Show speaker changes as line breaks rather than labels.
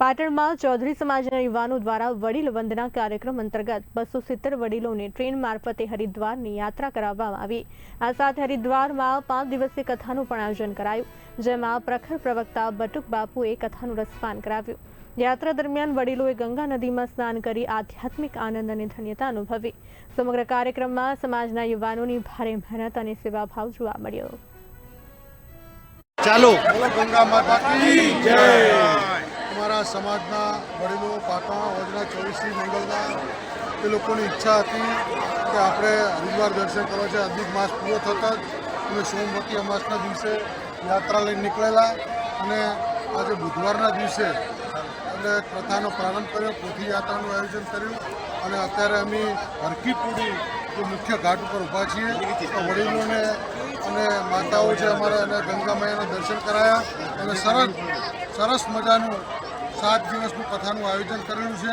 પાટણમાં ચૌધરી સમાજના યુવાનો દ્વારા વડીલ વંદના કાર્યક્રમ અંતર્ગત 270 વડીલોને ટ્રેન મારફતે હરિદ્વારની યાત્રા કરાવવામાં આવી। આ સાથે હરિદ્વારમાં 5 દિવસીય કથાનું પણ આયોજન કરાયું, જેમાં પ્રખર પ્રવક્તા બટુક બાપુએ કથાનું રસપાન કરાવ્યું। યાત્રા દરમિયાન વડીલોએ ગંગા નદીમાં સ્નાન કરી આધ્યાત્મિક આનંદ અને ધન્યતા અનુભવી। સમગ્ર કાર્યક્રમમાં સમાજના યુવાનોની ભારે મહેનત અને સેવાભાવ જોવા મળ્યો।
ચાલો ગંગા માતા કી જય। અમારા સમાજના વડીલો પાટણ વજના 24 મંગલના એ લોકોની ઈચ્છા હતી કે આપણે હરિદ્વાર દર્શન કરવા છે। અધિક માસ પૂરો થતા જ અમે સોમવતી અમાસના દિવસે યાત્રા લઈને નીકળેલા અને આજે બુધવારના દિવસે એટલે કથાનો પ્રારંભ કર્યો, પોથી યાત્રાનું આયોજન કર્યું અને અત્યારે અમે હરકીપુરી મુખ્ય ઘાટ ઉપર ઊભા છીએ। તો વડીલોને અને માતાઓ છે અમારે અને ગંગા મૈયાના દર્શન કરાયા અને સરસ મજાનું 7 દિવસનું કથાનું આયોજન કરેલું છે।